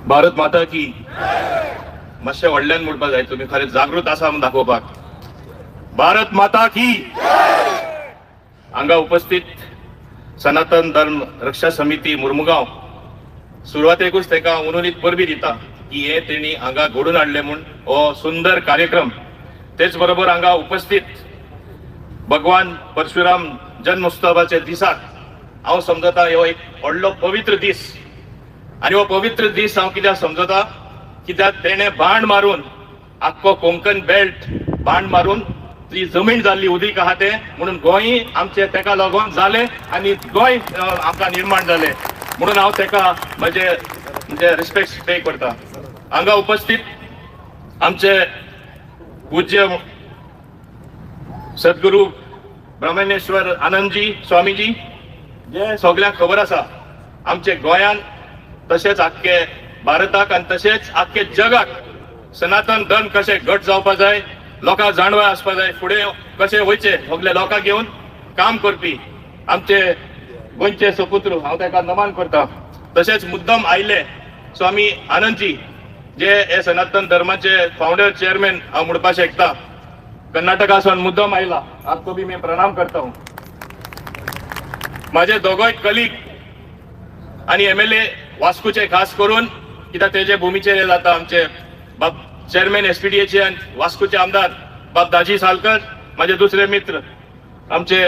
भारत माता की मातशें व्हडल्यान म्हणपाक जाय, तुम्ही खरें जागृत आसा म्हणून दाखोवपाक. भारत माता की. हांगा उपस्थित सनातन धर्म रक्षा समिती मुर्मुगांव सुरवातेकूच तेका उनुनीत परबी दिता की हे तेणी हांगा घडून हाडले म्हूण हो सुंदर कार्यक्रम. तेच बरोबर हांगा उपस्थित भगवान परशुराम जन्मोत्सवाच्या दिसाक हांव समजता हो एक व्हडलो पवित्र दीस. आणि हो पवित्र दीस हांव कित्याक समजता, कित्याक तेणे बाण मारून आख्खो कोंकण बेल्ट बाण मारून ती जमीन जाल्ली उदीक आहा ते म्हणून गोंय आमचे तेका लागून जाले आणि गोंय आमकां निर्माण जाले म्हणून हांव तेका म्हणजे रिस्पेक्ट पे करता. हांगा उपस्थित आमचे पूज्य सद्गुरू ब्रह्मण्येश्वर आनंदजी स्वामीजी, जे सगळ्यांक खबर आसा आमचे गोंयान तशेंच आख्खे भारताक आणि तशेंच आख्खे जगाक सनातन धर्म कशें घट जावपाक जाय, लोकांक जाणवा आसपाक जाय, फुडें कशें वयचे सगळे लोकांक घेवन काम करपी आमचे गोंयचे सपुत्र हांव ताका नमन करता. तशेंच मुद्दम आयले स्वामी आनंदजी, जे हे सनातन धर्माचे फाउंडर चेअरमॅन हांव म्हणपाक शकता, कर्नाटकासून मुद्दम आयला, आपको भी मैं प्रणाम करता हूं. माझे दोगोय कलीग आणि एमएलए वास्कोचे खास करून कित्याक तेजे भुमीचेर जाता आमचे बाब चेअरमॅन एसपीडीएचे आणि वास्कोचे आमदार बाब दाजी सालकर, माझे दुसरे मित्र आमचे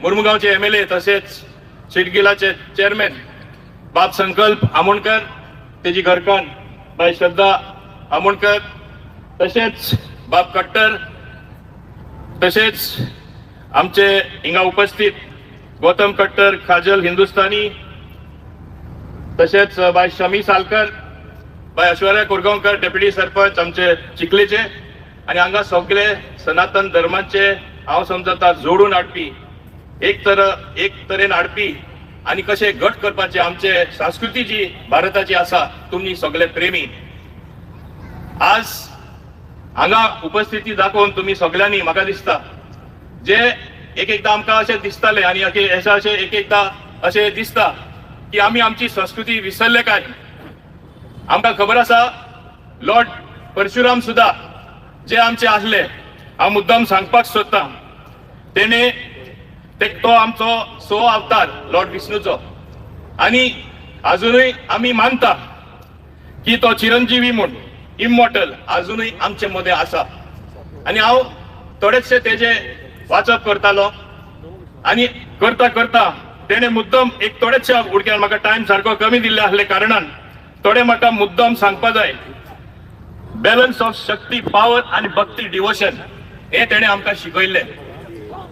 मुर्मुगांवचे एमएलए तसेच सिडगिलाचे चेअरमॅन बाब संकल्प आमोणकर, तेजी घरकान बाय श्रद्धा आमोणकर, तसेच बाब कट्टर, तसेच आमचे हिंगा उपस्थित गौतम कट्टर, काजल हिंदुस्तानी, तसेच बाय शमी सालकर, बाय ऐश्वर्या कोरगांवकर डेप्युटी सरपंच आमचे चिखलेचे, आणि हांगा सगळे सनातन धर्माचे हांव समजता जोडून हाडपी एक तरेन हाडपी आणि कशें घट करपाचे आमचे संस्कृती जी भारताची आसा, तुम्ही सगळे प्रेमी. आज हांगा उपस्थिती दाखोवन तुम्ही सगळ्यांनी म्हाका दिसता जे एकदा आमकां अशें दिसताले आणि अशें एकदा अशें दिसता की आमी आमची संस्कृती विसरले काय. आमकां खबर आसा लॉर्ड परशुराम सुद्धा जे आमचे आसले, हांव मुद्दाम सांगपाक सोदता, तेणे तो आमचो 6 अवतार लॉर्ड विष्णूचो, आणि अजूनही आमी मानता की तो चिरंजीवी म्हूण इमॉर्टल अजूनही आमचे मध्ये आसा. आणि हांव थोडेशे तेजे वाचप करतालो आणि करता करता तेणे मुद्दम एक थोडेशा उडक्यान म्हाका टाइम सारको कमी दिल्ले आसले कारणान थोडे म्हाका मुद्दम सांगपाक जाय. बॅलन्स ऑफ शक्ती, पावर आणि भक्ती, डिवोशन हे तेणे आमकां शिकयले.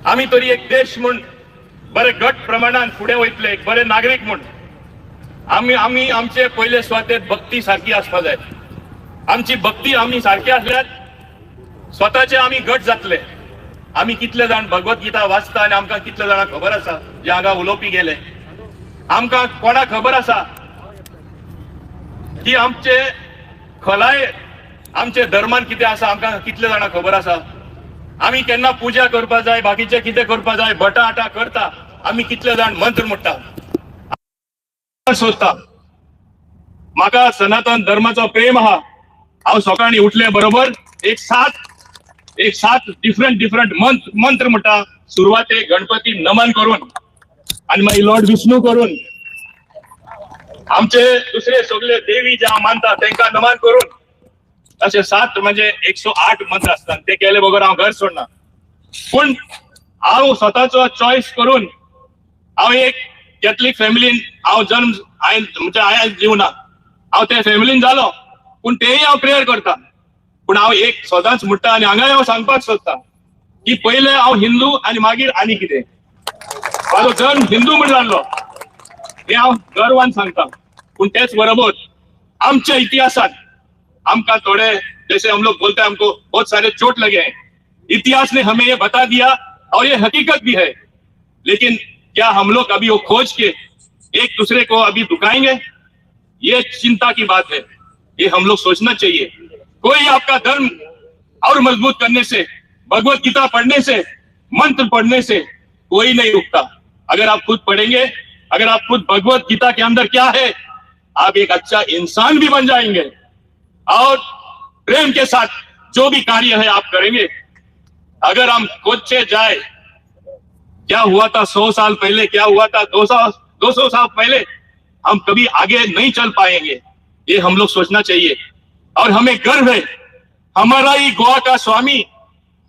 आमी तरी एक देश म्हूण बरे घट प्रमाणात फुडें वयतले, एक बरे नागरीक म्हूण आमी आमचे पयले स्वातेत भक्ती सारकी आसपाक जाय. आमची भक्ती आमी सारकी आसल्यार स्वताचे आमी घट जातले. आमी कितले जाण भगवद्गीता वाचता आणि आमकां कितले जाणांक खबर आसा जे हांगा उलोवपी गेले. आमकां कोणाक खबर आसा की आमचे खलाय आमचे धर्मान कितें आसा, आमकां कितले जाणांक खबर आसा. आमी केन्ना पुजा करपाक जाय, बाकीचे कितें करपाक जाय, भटा आटा करता, आमी कितले जाण मंत्र म्हणटा. सोदता म्हाका सनातन धर्माचो प्रेम आहा. हांव सकाळी उठले बरोबर एक सात डिफरंट मंत्र म्हणटा. सुरवाते गणपती नमन करून आणि मागीर लॉर्ड विष्णू करून, आमचे दुसरे सगळे देवी जे हांव मानता तांकां नमन करून, असे 7 म्हणजे 108 मंत्र असतात. ते केले बरोबर हांव घर सोडना. पण हांव स्वताचो चॉईस करून हांव एक कॅथलीक फॅमिलीन हांव जन्म म्हणजे हांवें जिवना, हांव त्या फॅमिलीन जालो, पूण तेय हांव प्रेयर करता. पूण हांव एक सदांच म्हणटा आनी हांगा हांव सांगपाक सोदता की पहिले हांव हिंदू आणि मागीर आनी कितें. म्हाजो जन्म हिंदू म्हूण जाल्लो हे हांव गर्वान सांगता. पूण तेच बरोबर आमच्या इतिहासात हमका थोड़े जैसे हम लोग बोलते हैं हमको बहुत सारे चोट लगे हैं. इतिहास ने हमें ये बता दिया और ये हकीकत भी है, लेकिन क्या हम लोग अभी वो खोज के एक दूसरे को अभी दुखाएंगे? ये चिंता की बात है. ये हम लोग सोचना चाहिए. कोई आपका धर्म और मजबूत करने से, भगवत गीता पढ़ने से, मंत्र पढ़ने से कोई नहीं रुकता. अगर आप खुद पढ़ेंगे, अगर आप खुद भगवत गीता के अंदर क्या है आप एक अच्छा इंसान भी बन जाएंगे और प्रेम के साथ जो भी कार्य है आप करेंगे। अगर हम कोचे जाए, क्या हुआ था 100 साल पहले, क्या हुआ था 200 साल पहले, हम कभी आगे नहीं चल पाएंगे। ये हम लोग सोचना चाहिए। और हमें गर्व है, हमारा ही गोवा का स्वामी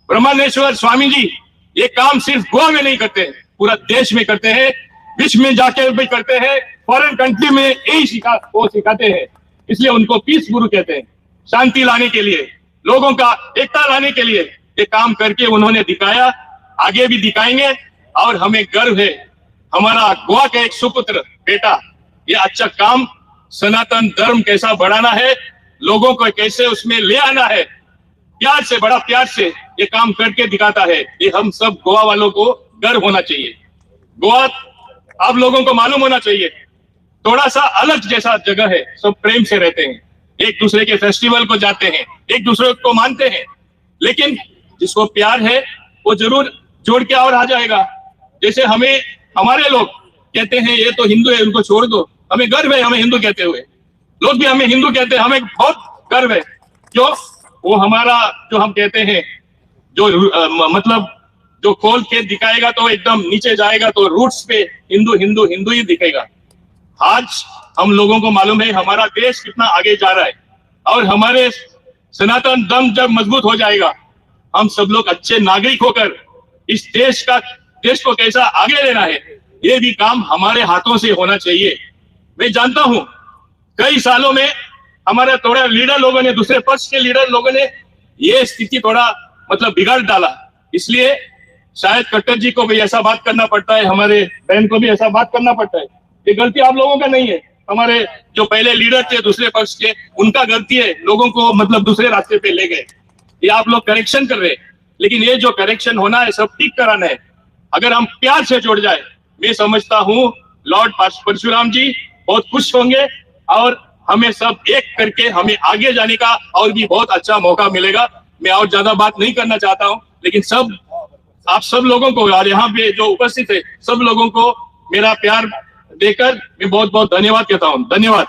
ब्रह्मण्येश्वर स्वामी जी ये काम सिर्फ गोवा में नहीं करते, पूरा देश में करते हैं, विश्व में जाके भी करते हैं, फॉरेन कंट्री में यही सिखाते हैं। इसलिए उनको पीस गुरु कहते हैं। शांति लाने के लिए, लोगों का एकता लाने के लिए ये काम करके उन्होंने दिखाया, आगे भी दिखाएंगे। और हमें गर्व है, हमारा गोवा का एक सुपुत्र बेटा ये अच्छा काम, सनातन धर्म कैसा बढ़ाना है, लोगों को कैसे उसमें ले आना है, प्यार से, बड़ा प्यार से ये काम करके दिखाता है। ये हम सब गोवा वालों को गर्व होना चाहिए। गोवा आप लोगों को मालूम होना चाहिए, थोड़ा सा अलग जैसा जगह है, सब प्रेम से रहते हैं, एक दूसरे के फेस्टिवल को जाते हैं, एक दूसरे को मानते हैं, लेकिन जिसको प्यार है वो जरूर जोड़ के और आ जाएगा। जैसे हमें हमारे लोग कहते हैं ये तो हिंदू है, उनको छोड़ दो, हमें गर्व है हमें हिंदू कहते हुए, लोग भी हमें हिंदू कहते हैं, हमें बहुत गर्व है। क्यों? वो हमारा जो हम कहते हैं जो मतलब जो खोल के दिखाएगा तो एकदम नीचे जाएगा, तो रूट्स पे हिंदू हिंदू हिंदू ही दिखेगा। आज हम लोगों को मालूम है हमारा देश कितना आगे जा रहा है, और हमारे सनातन धर्म जब मजबूत हो जाएगा, हम सब लोग अच्छे नागरिक होकर इस देश को कैसा आगे लेना है, ये भी काम हमारे हाथों से होना चाहिए। मैं जानता हूं कई सालों में हमारे थोड़ा लीडर लोगों ने, दूसरे पक्ष के लीडर लोगों ने ये स्थिति थोड़ा मतलब बिगाड़ डाला, इसलिए शायद कट्टर जी को भी ऐसा बात करना पड़ता है, हमारे बहन को भी ऐसा बात करना पड़ता है। ये गलती आप लोगों का नहीं है, हमारे जो पहले लीडर थे दूसरे पक्ष के, उनका गलती है, लोगों को मतलब दूसरे रास्ते पे ले गए। ये आप लोग करेक्शन कर रहे हैं, लेकिन ये जो करेक्शन होना है सब ठीक कराना है। अगर हम प्यार से जुड़ जाए, मैं समझता हूं लॉर्ड परशुराम जी बहुत खुश होंगे, और हमें सब एक करके हमें आगे जाने का और भी बहुत अच्छा मौका मिलेगा। मैं और ज्यादा बात नहीं करना चाहता हूं, लेकिन सब आप सब लोगों को और यहाँ पे जो उपस्थित है सब लोगों को मेरा प्यार देकर मैं बहुत बहुत धन्यवाद कहता हूं। धन्यवाद।